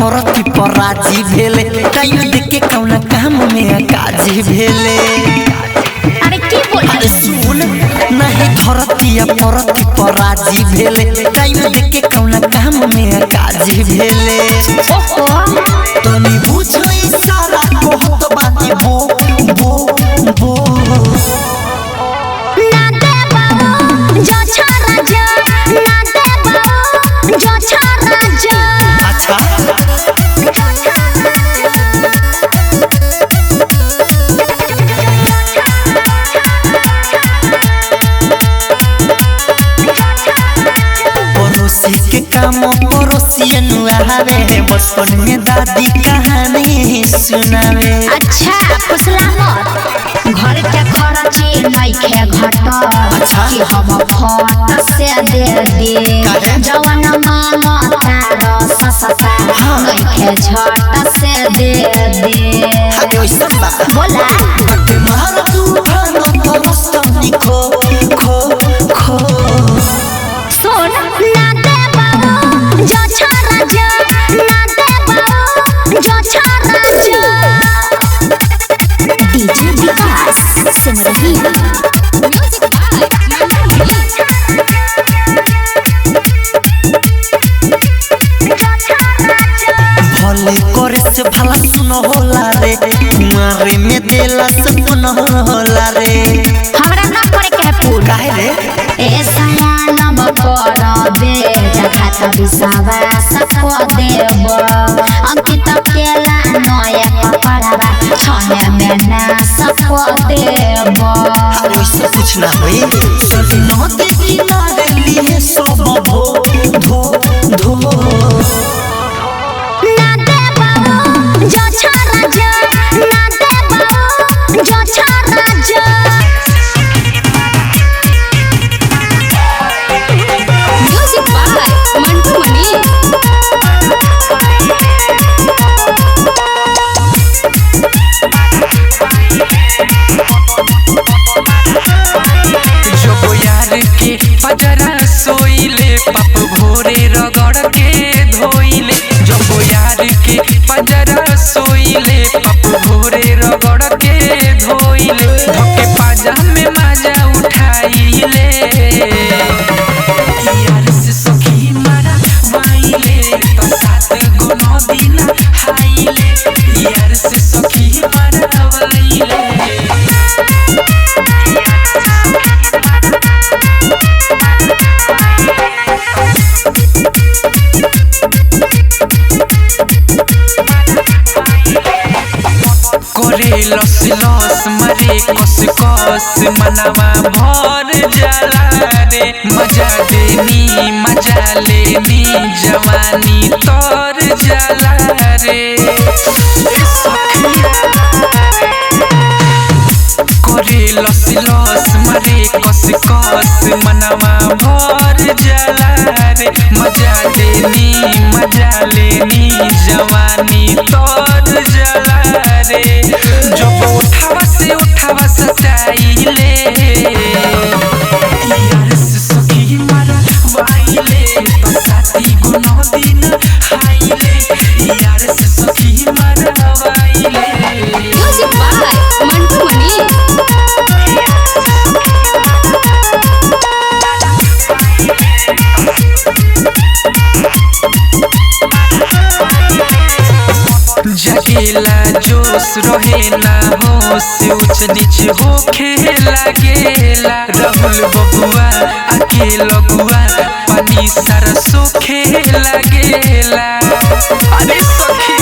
परती पर राजी भेले टाइम देके कौना काम में काजी भेले। अरे की बोल अरे सुन नहीं धरतिया परती पर राजी भेले टाइम देके कौना काम में काजी भेले। ओहो तनी बुझो इशारा बहुत बाती बो बो बो ना दे बाबू जो छोरा जो ना दे बाबू जो छोरा जो। अच्छा पड़ोसी के काम पड़ोसियन आवे बचपन में दादी कहानी सुनावे। अच्छा फुसला मत घर के खर्ची नहीं खे घट कि हम फट से दे दे जवन मांगता रस ससा नहीं खे झट से दे दे। अरे ओइसा बा बोला बटे मार तू खाना तो मस्तानी खो खो खो। सुन ना दे बाबू जो छोरा जो ना दे बाबू जो छोरा जो। डीजे विकास सुन रही म्यूजिक बाय भले करे से भला सुनो होला रे मारे में देला से पुन होला रे। हमरा ना करे के पूर काहे रे ए सयानम करबे जखत विश्वास को देब अंकित केला नया कपड़वा छने में ना सको देब। अरे ओइसे कुछ ना होई सभी नदी किनारे लिए सब धो धो धो। ना दे बाबू जो छोरा जो ना दे बाबू जो छोरा जो। म्यूजिक बाय मंटू मनी। जो यार के पजरा सोइले पप भोरे रगड़ के धोइले। जो यार के पजरा सोइले पप भोरे रगड़ के धोइले। धोके पाजा में मजा उठाइले यार से सखी मारा वाइले तो साथ गो नदी ना हाइले यार से सखी मारा वाइले। करे लस लस मरे कस कस मनवा भर जाला रे। मजा लेनी जवानी तर जाला रे। करे लस लस मरे कस कस मनवा भर जाला रे। मजा लेनी जवानी तर जाला रे। जब उठावा सचाइले यार से सखी मारा वाइले तो साथी गो नदी ना हाइले यार से सखी मारा वाइले। म्यूजिक बाय मंटू मनी। जगेला जोश रहे ना होश ऊंच नीच होखे लागेला। राहुल बबुआ आके लगुआ पानी सारा सोखे लागेला। अरे सखी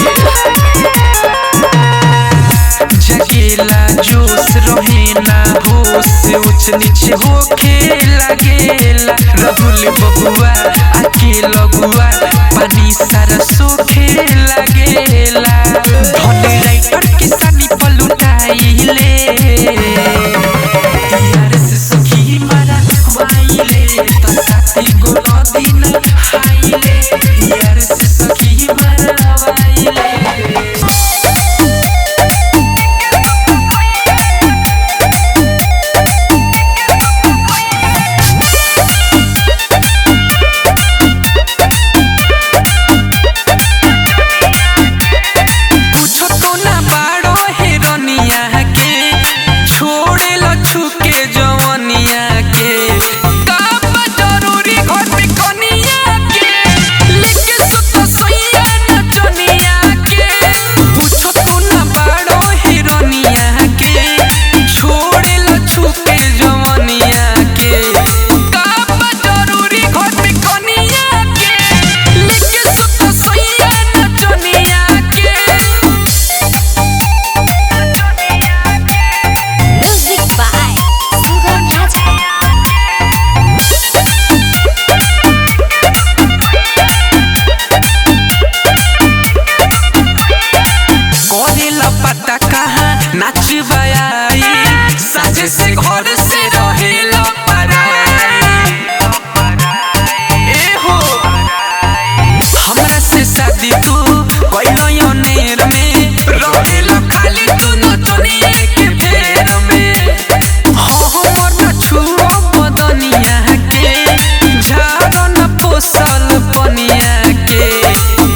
जगेला जोश रहे ना होश ऊंच नीच होखे लागेला। राहुल बबुआ आके लगुआ पानी सारा सोखे लागेला। धन राइटर किसानी पलुटाइले यार से सखी मारा वाइले तो साथी गो नदी ना हाइले यार से सखी मारा वाइले। शादी तू कोइलो नेर में रहेला खाली तू नचनिए के फेर में हमर न छुओ बदनिया के झाड़ न पोसल पनिया के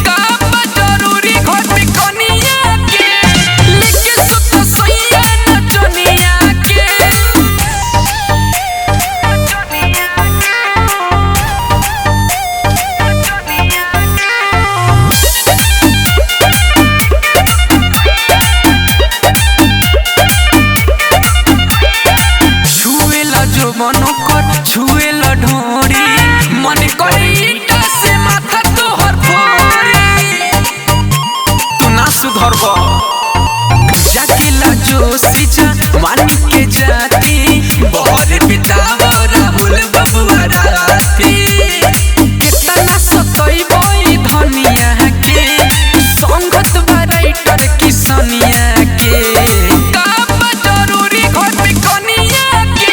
काम जरूरी घर में कनिया के लेके सुत सोइया नचनिया के जो मनो कर छुएला ढोरी मन करे ईटा से माथा तोहर फोरी तू ना सुधरबा जाकिला जो सीजा मानी के जाती बहर बितावा राहुल बबुआ राती कितना सतइबई धनिया के संगत बराइटर किसनिया के काम जरूरी घर में कनिया के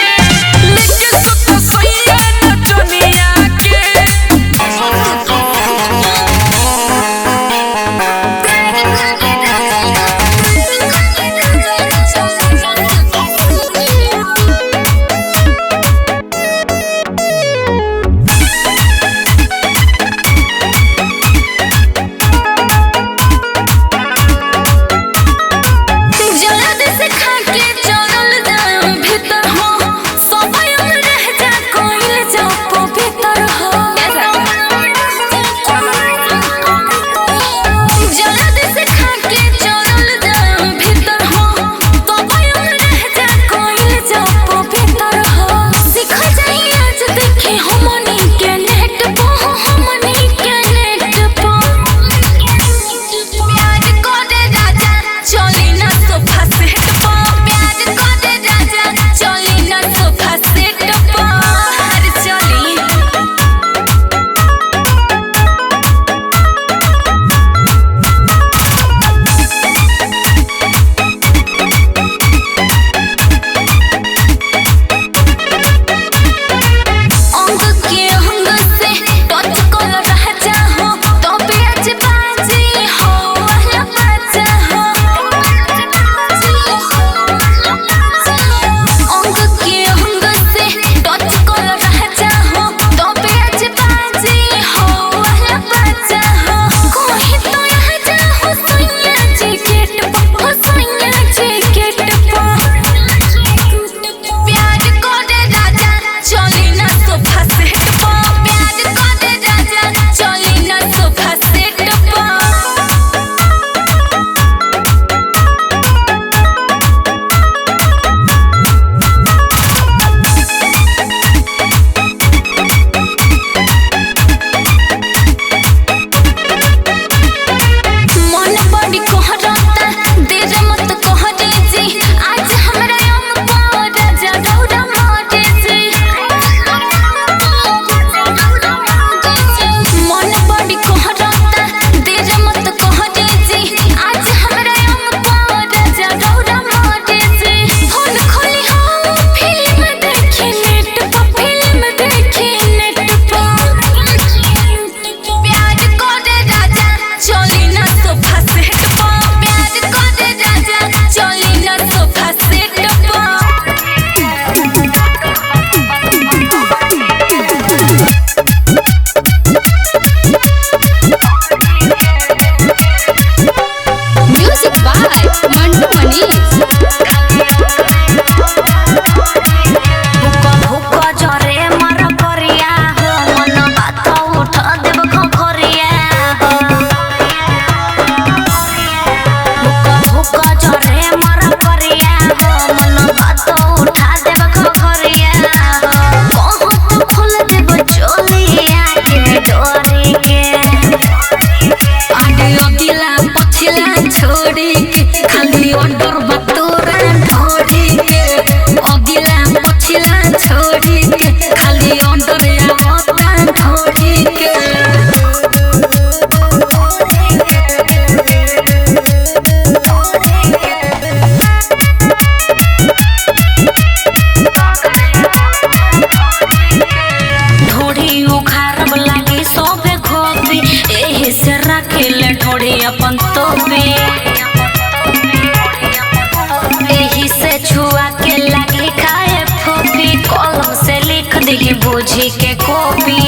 बुझी के कॉपी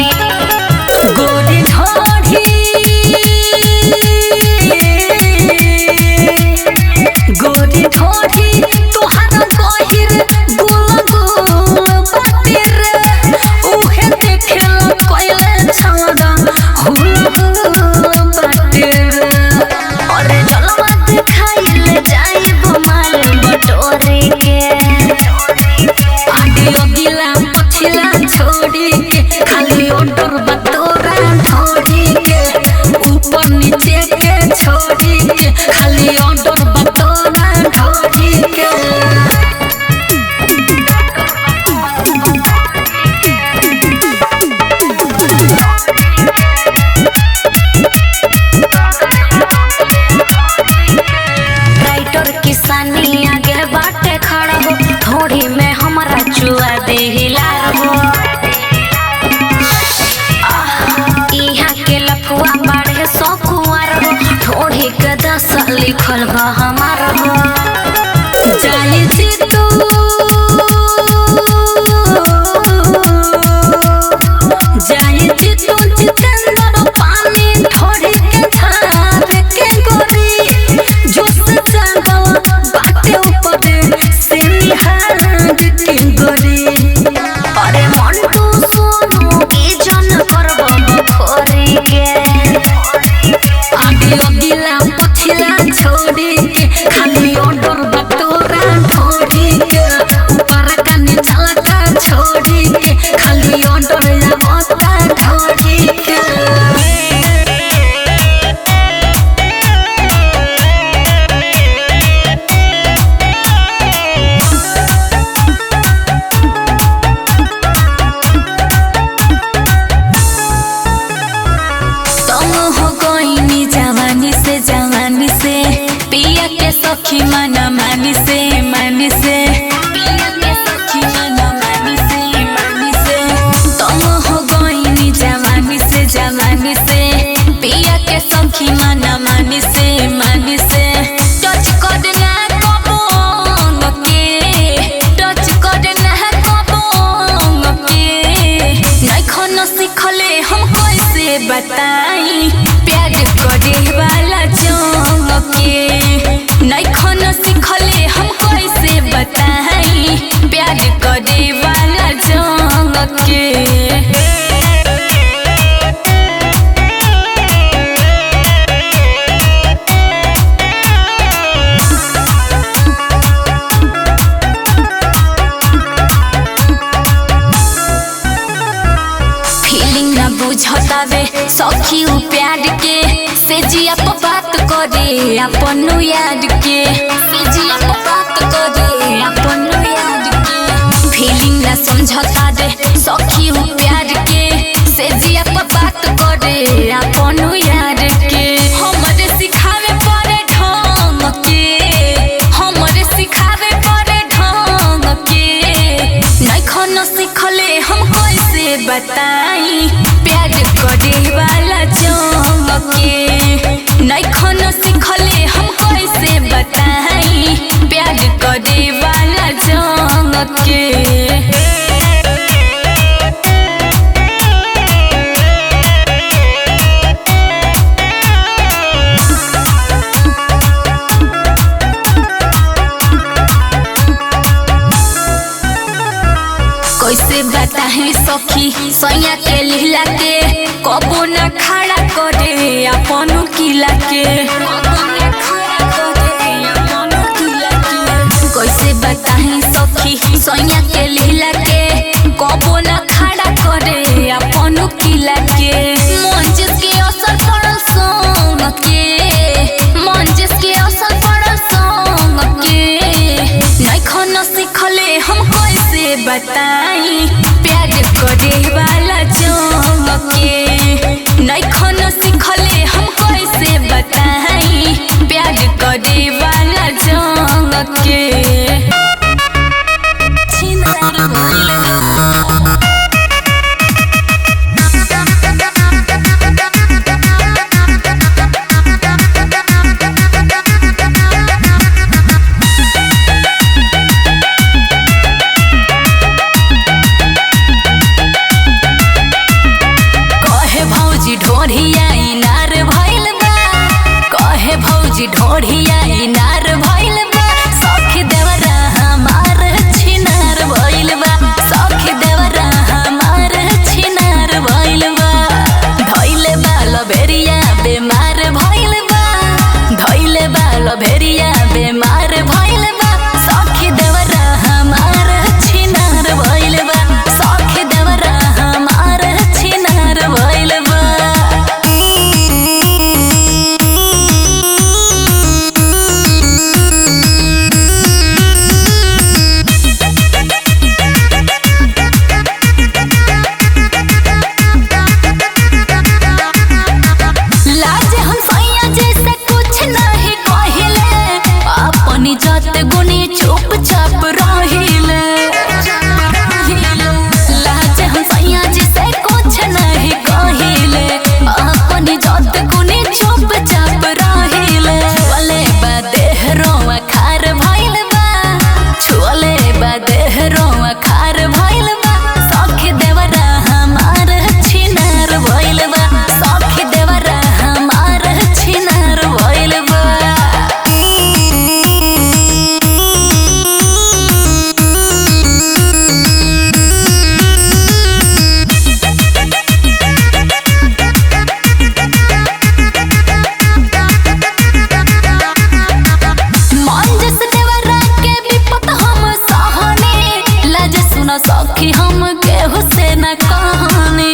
गोरी ढोढ़ी गोरी ढोढ़ी तोहर गहिर गुल गुल बातिर उहे देखेला कोइले छौड़ा हुल हुल बातिर और जलवा दिखाइले जाइब माल बटोरे के आगे अगिला पछिला छोड़ी के खाली ऑर्डर बतोरा ढोढ़ी के ऊपर नीचे के छोड़ी के खाली ऑर्डर बतोरा ढोढ़ी के राइटर किसानी आगे बाटे खड़ा हो थोड़ी में हमारा चुआ दे हिलार हो यहाँ के लफुआ बाढ़े सौ कुआर हो थोड़ी के 10 लिखल बा हमार हो जाई जीतू जाई जीतू जितेंद्र पानी ढोढ़ी के झार के गोरी जोश जागवा बाटे ऊपर से निहार के गोरी अरे मंटू सोनू की जन करब बखोरी के आगे अगिला पछिला छोड़ी के खाली ऑर्डर बतोरा ढोढ़ी के ऊपर का नीचला का छोड़ी के खाली ऑर्डर आवता ढोढ़ी के तुम हो गईनी जवानी से पिया के सखी मना मानी से पिया के सखी मना मानी से तुम हो गईनी जवानी से पिया के सखी मना मानी से टच करना कबोंग के टच करना कबोंग के नइखो न सिखले हम कैसे बताई प्यार करे वाला जोंग के नइखो न सिखले हम कैसे बताई प्यार करे वाला जोंग के फीलिंग ना बुझतावे सखी उ प्यार के से जिया पर बात करे अपन याद के से जिया पर बात करे अपन याद के फीलिंग ना समझता दे सखी उ प्यार के से जिया पर बात करे अपन याद के हमरे सिखावे पड़े ढंग के हमरे सिखावे पड़े ढंग के नइखो न सिखले हम कैसे बताई प्यार करे वाला जोंग के नइखो न सिखले हम कैसे बताई प्यार करे वाला जोंग के कैसे बताही सखी सैया के लीला के कबो न खड़ा करे अपन किला के कैसे बताही सखी सैया के लीला के कबो न खड़ा करे अपन किला के मंजिस के असर पड़ल संग के मंजिस के असर पड़ल संग के नइखो न सिखले हम कैसे बताई प्यार करे वाला जोंग के नइखो न सिखले हम कैसे बताई प्यार करे वाला जोंग के ढोढ़िया इनार भइल बा कहे भौजी ढोढ़िया इनार भइल बा सखी देवरा हमार छिनार भइल बा सखी देवरा हमार छिनार भइल बा धइले बा लबेरिया बेमार भइल बा धइले बा लबेरिया बेमार भइल बा सखी देवरा हमार छिनार भइल बा सखी देवरा हमार छिनार भइल बा लाज हम सैया जैसे कुछ नहीं कहिले अपनी जात गुनी चुपचाप रहिले लाज हम सैया जैसे कुछ नहीं कहिले अपनी जात गुनी चुपचाप रहिले छुअले बा देह रोआ खार भइल बा छुअले बा देह रोआ खार भइल बा सखी देवरा हमार छिनार भइल बा सखी देवरा हमार छिनार भइल बा मंजस देवरा के विपत हम सहने लाज सुन सखी हम केहू से न कहने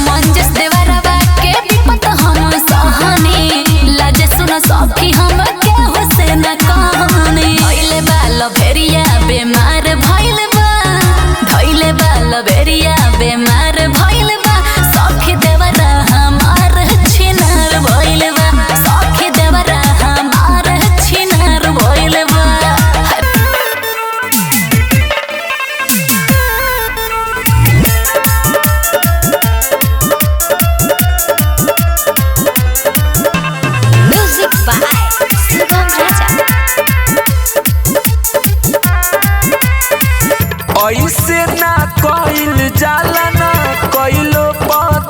मंजस देवरा के विपत हम सहने लाज सुन सखी हम केहू से न कहने धइले बा लबेरिया बेमार भइल बा धइले बा लबेरिया बेमार भइल बा सखी देवरा हमार छिनार भइल बा सखी देवरा हमार छिनार भइल बा म्यूजिक बाय शुभम राजा। ऐसे ना कइल जाला ना कइलो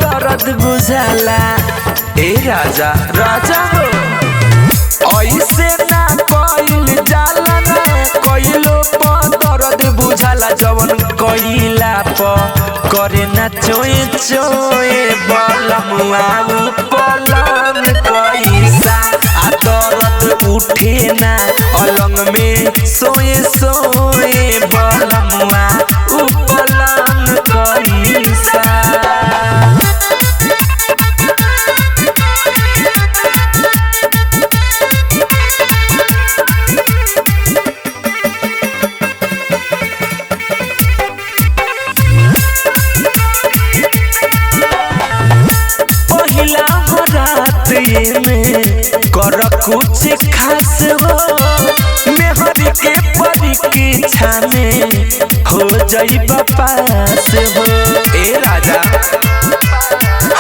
दर्द बुझाला ए राजा राजा हो ऐसे ना कइल जाला ना कइलो दर्द बुझाला जवन कइला प करे ना चोए चोए बलमुआ पलंग कैसा आ दर्द उठे ना अलंग में सोए सोए बलमुआ पलंग कैसा पहिला हो रात ये में कर कुछ खास हो मेहरी के परीक्षा में हो जाइबा पास हो ए राजा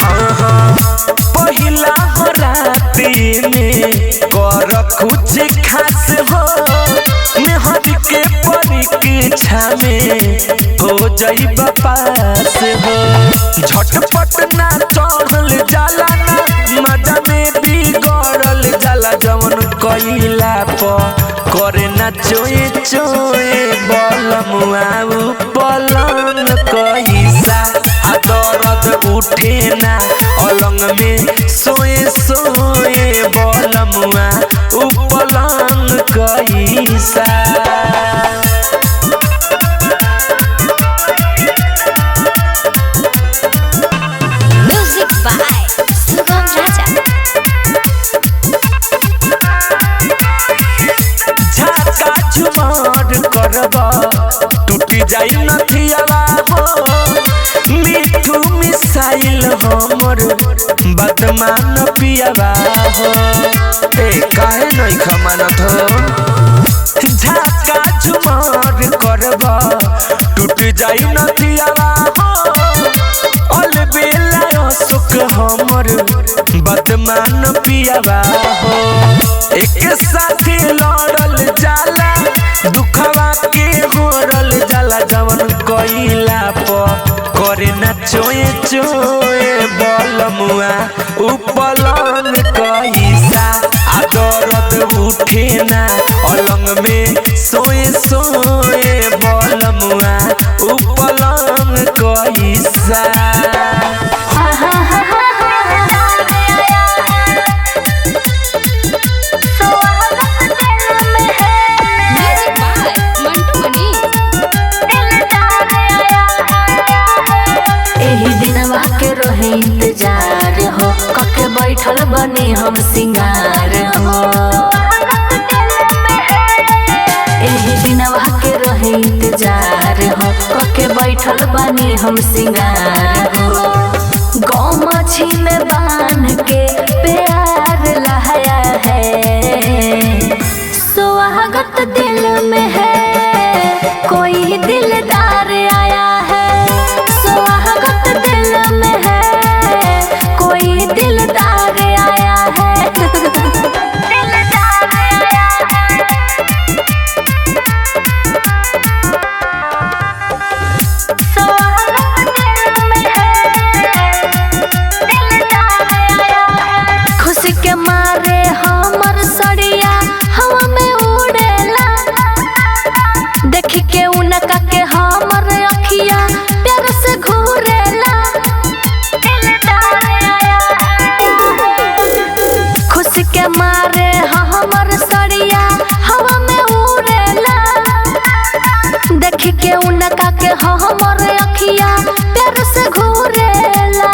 हाँ हाँ पहिला हो रात ये में कर कुछ खास हो मेहरी के परीक्षा में हो जाइबा पास हो झटपट ना चढ़ल जाला ना मजा में बिगड़ल जाला जवन कइला प करे ना चोए चोए बलमुआ पलंग कैसा आ दर्द उठे ना अलंग में सोए सोए बलमुआ पलंग कैसा म्यूजिक बाय शुभम राजा। झाका झुमार करबा टूटी जाई नथियावा हो मिठू मिसाइल हमर बदमान पियावा हो ए काहे नहीं खमानत हो झाका झुमार करबा टूटी जाई नथियावा हो अलबेला सुख हमर बदमान पियावा हो एक साथी लड़ल जाला दुखवा के होरल जाला जवन कइला प करे ना चोए चोए बलमुआ उपलंग कैसा आ दर्द उठे ना अलंग में सोए सोए बलमुआ उपलंग कैसा इंतजार हो कके बैठल बने हम सिंगार हो एही दिनवा के रहे इंतजार हो कके बैठल बने हम सिंगार हो गाँव मछी में बांध के प्यार लहाया है स्वागत दिल में है कोई दिलदार आया है स्वागत दिल में है कोई दिलदार आया है दिलदार आया है स्वागत दिल में है दिलदार आया है खुशी के मारे हमर सड़िया हवा में उड़ेला देख के उनका के हमर अखिया प्यार से घूरेला दिलदार आया खुशी के मारे हमर सड़िया हवा में उड़ेला देख के उनका के हमर अखिया प्यार से घूरेला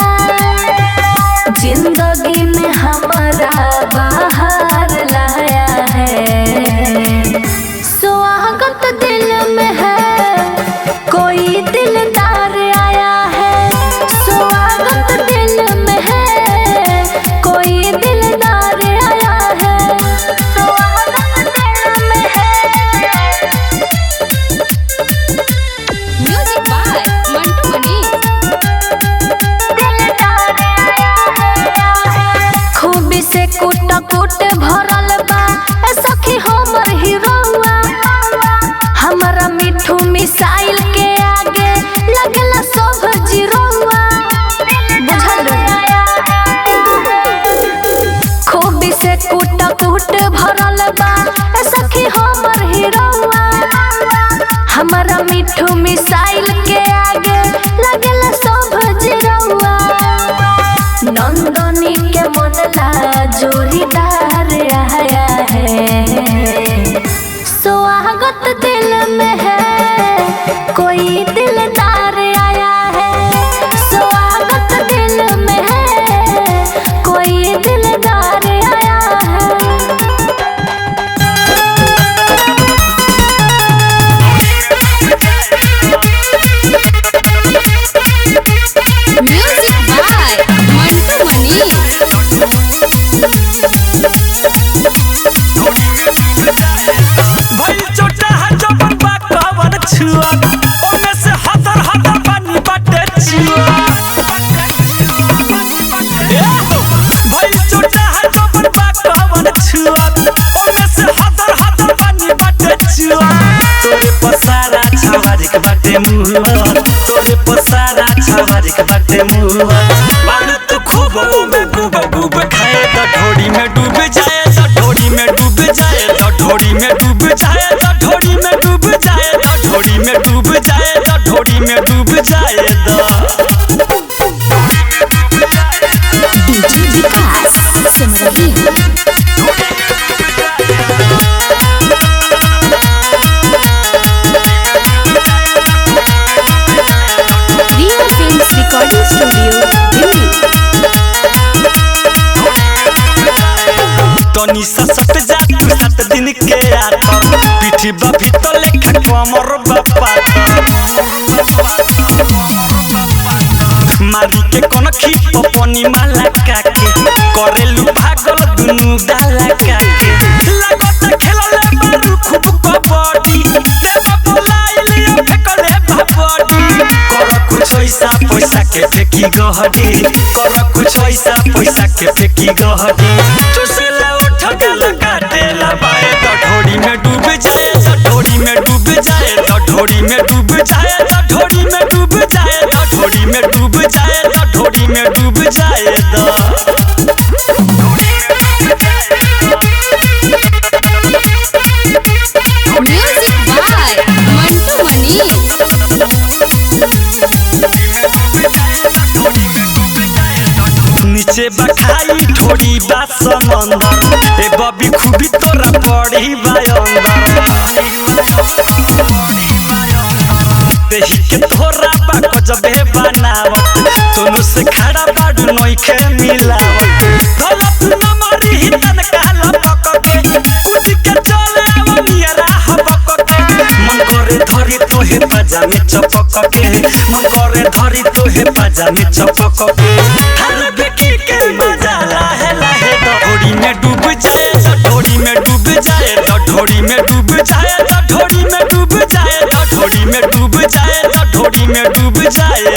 जिंदगी में हमारा बाहर लाया है स्वागत दिल में है कोई दिलदार आया है स्वागत दिल में है कोई दिलदार आया है स्वागत दिल में है म्यूजिक बाय मंटू मनी दिलदार आया है खूबी से कूट कूट भरल बा ए सखी हमर हीरोवा हमारा मिठू मिसाइल के आगे लगला सब जीरोवा बुझल खूबी से कूट कूट भरल बा ए सखी हमर हीरोवा हमारा मिठू मिसाइल के आगे लगला सब जीरोवा नंदनी के मनला जोड़ीदार आया है स्वागत दिल में है कोई दिलदार आया है स्वागत दिल में है कोई दिलदार आया है म्यूजिक बाय मंटू मनी भई छोटा है जबन बाकावन छुआ ओमे से हतर हतर पानी बाटे छुआ भई छोटा है जबन बाकावन छुआ ओमे से हतर हतर पानी बाटे छुआ तोरे पसारा छावारिक बाटे मुआ तोरे पसारा छावारिक बाटे मुआ बाल तो खूब में गुब गुब खाए तो ढोड़ी में डूब जाए तो ढोड़ी में डूब जाए तो ढोड़ी में डूब जाए तो ढोड़ी में डूब जाए तो ढोड़ी में डूब जाए तो ढोड़ी में डूब जाए डीजे विकास सिमरही रिया फिल्म्स रिकॉर्डिंग स्टूडियो दिल्ली तनी सा सट जा तू 7 दिन के आतर पीठी बा भीतर लेखा कमर बापा मारी के कनखी पपनी माला काके करेलु भागल दुनु डाला काके लागत खेलले मारू खूब कबड्डी देव बोलाइली फेकले भाबडी कर कुछ ऐसा पैसा के फेकी गहडी कर कुछ ऐसा पैसा के फेकी गहडी चुसेला उठ गला काटेला बाए तो ढोड़ी में डूब जाए तो ढोड़ी में डूब जाए तो ढोड़ी में डूब जाए तो ढोड़ी में डूब जाए तो ढोड़ी में नीचे बखाई ढोड़ी बा समंदर ए बबी खूबी तोरा पड़ी बा अंदर देही के तोरा बा गजबे बनावत दोनों से खड़ा बाडू नइखे मिलावत गलत न मारी ही तन कहला पकके कुछ के चले आवनिया हबकके मन करे धरी तोहे पजामे चपकके मन करे धरी तोहे पजामे चपकके हर बेकी के मजा लाहे लाहे ढोड़ी में डूब जाए ढोड़ी में डूब जाए ढोड़ी में डूब जाए ढोड़ी में डूब जाए ढोड़ी में डूब जाए ढोड़ी में डूब जाए